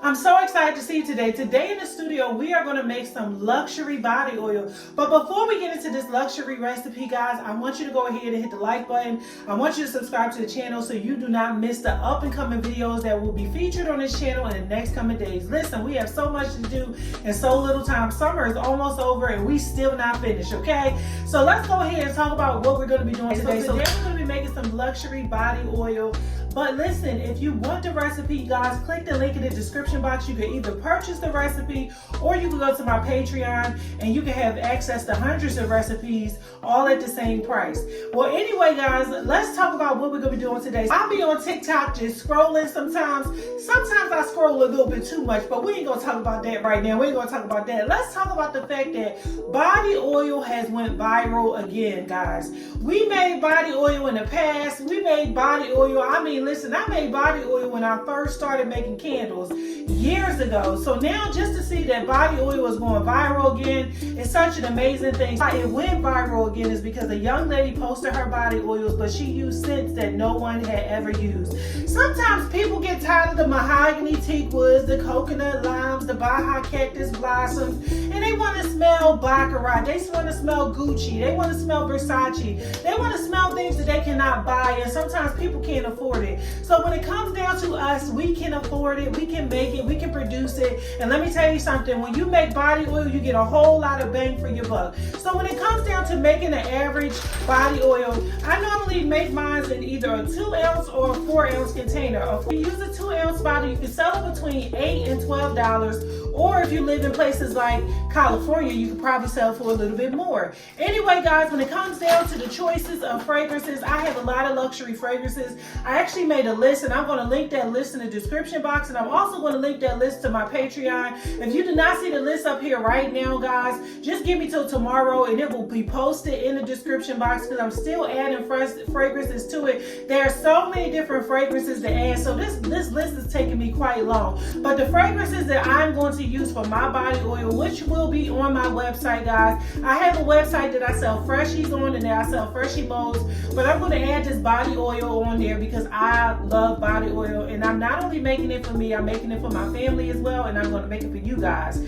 I'm so excited to see you today. Today in the studio, we are going to make some luxury body oil. But before we get into this luxury recipe, guys, I want you to go ahead and hit the like button. I want you to subscribe to the channel so you do not miss the up and coming videos that will be featured on this channel in the next coming days. Listen, we have so much to do and so little time. Summer is almost over and we still not finished, okay? So let's go ahead and talk about what we're going to be doing today. So today we're going to be making some luxury body oil. But listen, if you want the recipe, guys, click the link in the description box. You can either purchase the recipe or you can go to my Patreon and you can have access to hundreds of recipes all at the same price. Well, anyway, guys, let's talk about what we're going to be doing today. I'll be on TikTok just scrolling sometimes. Sometimes I scroll a little bit too much, but we ain't going to talk about that right now. We ain't going to talk about that. Let's talk about the fact that body oil has went viral again, guys. We made body oil in the past. We made body oil. Listen, I made body oil when I first started making candles years ago. So now just to see that body oil is going viral again is such an amazing thing. Why it went viral again is because a young lady posted her body oils, but she used scents that no one had ever used. Sometimes people get tired of the mahogany teak woods, the coconut limes, the Baja cactus blossoms, and they want to smell Baccarat. They want to smell Gucci. They want to smell Versace. They want to smell things that they cannot buy, and sometimes people can't afford it. So when it comes down to us, we can afford it, we can make it, we can produce it. And let me tell you something, when you make body oil, you get a whole lot of bang for your buck. So when it comes down to making an average body oil, I normally make mine in either a 2 ounce or a 4 ounce container. If you use a 2 ounce bottle, you can sell it between $8 and $12. Or if you live in places like California, you could probably sell for a little bit more. Anyway, guys, when it comes down to the choices of fragrances, I have a lot of luxury fragrances. I actually made a list, and I'm going to link that list in the description box, and I'm also going to link that list to my Patreon. If you do not see the list up here right now, guys, just give me till tomorrow, and it will be posted in the description box because I'm still adding fresh fragrances to it. There are so many different fragrances to add, so this list is taking me quite long. But the fragrances that I'm going to use for my body oil, which will be on my website, guys. I have a website that I sell freshies on and that I sell freshie molds, but I'm going to add this body oil on there because I love body oil, and I'm not only making it for me, I'm making it for my family as well, and I'm going to make it for you guys.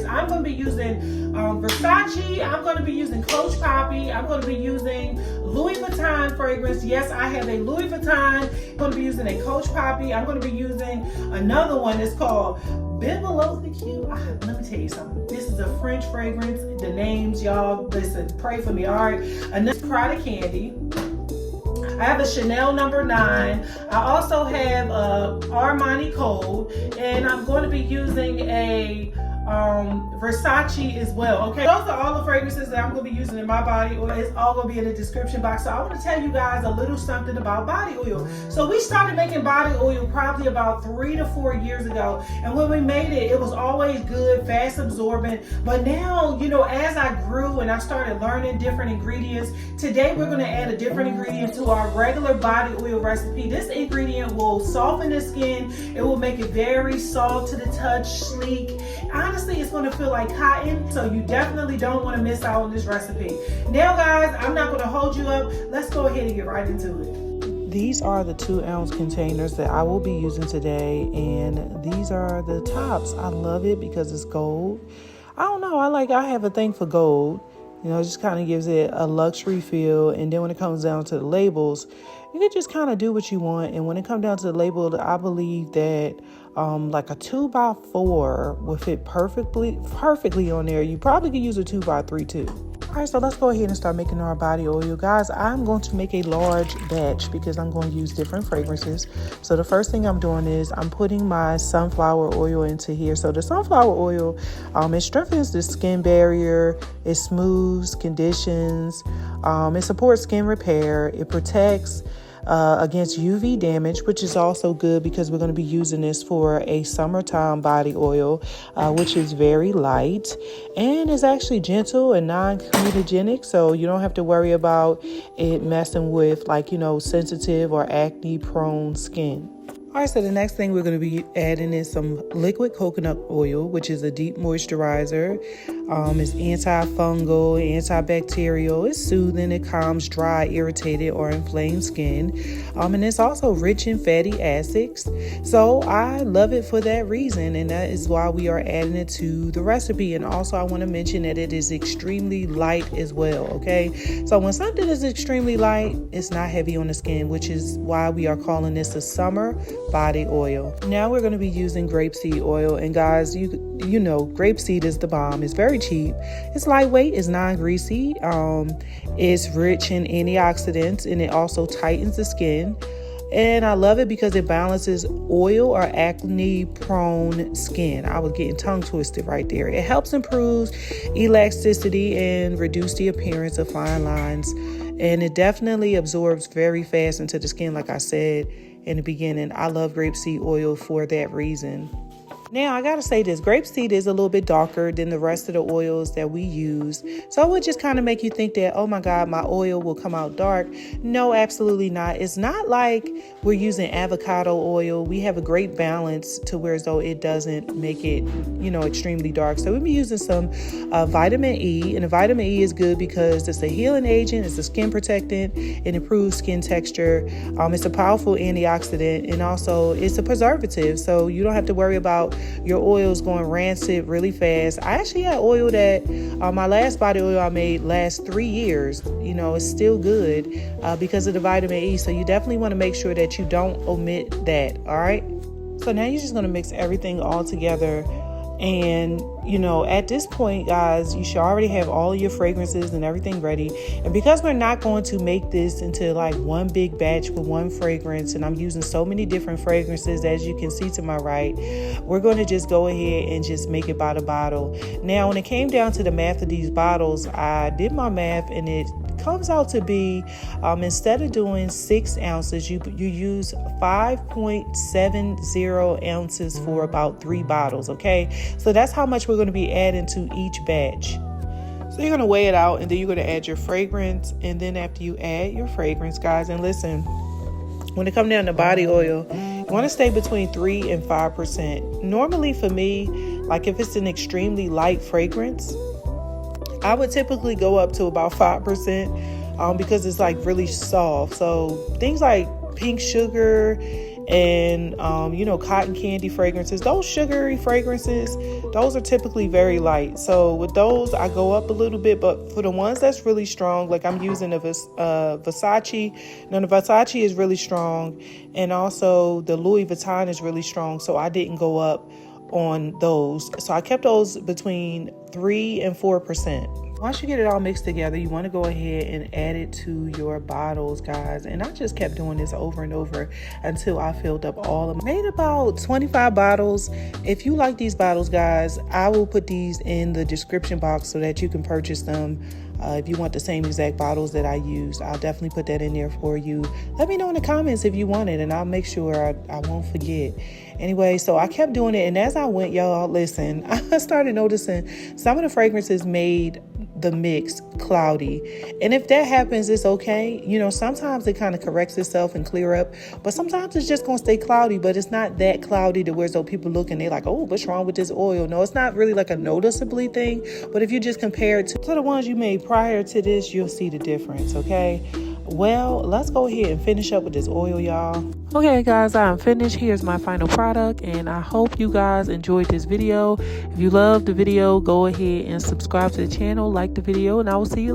I'm going to be using Versace, I'm going to be using Coach Poppy, I'm going to be using Louis Vuitton fragrance. Yes, I have a Louis Vuitton. I'm going to be using a Coach Poppy. I'm going to be using another one that's called Bibelotique. Let me tell you something. This is a French fragrance. The names, y'all, listen, pray for me, all right? Another Prada Candy. I have a Chanel number 9. I also have a Armani Code, and I'm going to be using a Versace as well. Okay, those are all the fragrances that I'm going to be using in my body oil. It's all going to be in the description box. So I want to tell you guys a little something about body oil. So we started making body oil probably about 3 to 4 years ago, and when we made it, it was always good, fast absorbent. But now, you know, as I grew and I started learning different ingredients, today we're going to add a different ingredient to our regular body oil recipe. This ingredient will soften the skin. It will make it very soft to the touch, sleek. Honestly, it's going to feel like cotton, so you definitely don't want to miss out on this recipe. Now, guys, I'm not going to hold you up. Let's go ahead and get right into it. These are the 2 ounce containers that I will be using today, and these are the tops. I love it because it's gold. I don't know, I have a thing for gold. You know, it just kind of gives it a luxury feel. And then when it comes down to the labels, you can just kind of do what you want. And when it comes down to the label, I believe that like a 2x4 will fit perfectly on there. You probably could use a 2x3 too. All right, so let's go ahead and start making our body oil. Guys, I'm going to make a large batch because I'm going to use different fragrances. So the first thing I'm doing is I'm putting my sunflower oil into here. So the sunflower oil, it strengthens the skin barrier, it smooths conditions, it supports skin repair, it protects against UV damage, which is also good because we're going to be using this for a summertime body oil, which is very light and is actually gentle and non-comedogenic, so you don't have to worry about it messing with, like, you know, sensitive or acne prone skin. All right, so the next thing we're going to be adding is some liquid coconut oil, which is a deep moisturizer. It's antifungal, antibacterial. It's soothing. It calms dry, irritated, or inflamed skin. And it's also rich in fatty acids. So I love it for that reason, and that is why we are adding it to the recipe. And also I want to mention that it is extremely light as well, okay? So when something is extremely light, it's not heavy on the skin, which is why we are calling this a summer body oil. Now we're going to be using grapeseed oil, and guys, you know grapeseed is the bomb. It's very cheap, it's lightweight, it's non-greasy, it's rich in antioxidants, and it also tightens the skin. And I love it because it balances oil or acne prone skin. I was getting tongue twisted right there. It helps improve elasticity and reduce the appearance of fine lines, and it definitely absorbs very fast into the skin. Like I said in the beginning, I love grapeseed oil for that reason. Now, I gotta say this, grapeseed is a little bit darker than the rest of the oils that we use. So it would just kind of make you think that, oh my God, my oil will come out dark. No, absolutely not. It's not like we're using avocado oil. We have a great balance to where as though it doesn't make it, extremely dark. So we'll be using some vitamin E, and the vitamin E is good because it's a healing agent, it's a skin protectant, it improves skin texture. It's a powerful antioxidant, and also it's a preservative. So you don't have to worry about your oils going rancid really fast. I actually had oil that my last body oil I made last 3 years. It's still good because of the vitamin E. So you definitely want to make sure that you don't omit that. All right. So now you're just going to mix everything all together. And, at this point, guys, you should already have all of your fragrances and everything ready. And because we're not going to make this into like one big batch with one fragrance, and I'm using so many different fragrances, as you can see to my right, we're going to just go ahead and just make it by the bottle. Now, when it came down to the math of these bottles, I did my math, and it comes out to be, instead of doing 6 ounces, you use 5.70 ounces for about 3 bottles. Okay, so that's how much we're going to be adding to each batch. So you're going to weigh it out, and then you're going to add your fragrance. And then after you add your fragrance, guys, and listen, when it comes down to body oil, you want to stay between 3 and 5%. Normally for me, like if it's an extremely light fragrance, I would typically go up to about 5% because it's like really soft. So things like pink sugar and, cotton candy fragrances, those sugary fragrances, those are typically very light. So with those, I go up a little bit. But for the ones that's really strong, like I'm using a Versace. Now the Versace is really strong, and also the Louis Vuitton is really strong. So I didn't go up on those. So I kept those between 3 and 4%. Once you get it all mixed together, you want to go ahead and add it to your bottles, guys. And I just kept doing this over and over until I filled up all of them. Made about 25 bottles. If you like these bottles, guys, I will put these in the description box so that you can purchase them. If you want the same exact bottles that I used, I'll definitely put that in there for you. Let me know in the comments if you want it, and I'll make sure I won't forget. Anyway, so I kept doing it, and as I went, y'all, listen, I started noticing some of the fragrances made the mix cloudy. And if that happens, it's okay. Sometimes it kind of corrects itself and clear up, but sometimes it's just going to stay cloudy, but it's not that cloudy to where so people look and they're like, oh, what's wrong with this oil? No, it's not really like a noticeably thing, but if you just compare it to the ones you made prior to this, you'll see the difference. Okay. Well, let's go ahead and finish up with this oil, y'all. Okay, guys, I'm finished. Here's my final product, and I hope you guys enjoyed this video. If you loved the video, go ahead and subscribe to the channel, like the video, and I will see you later.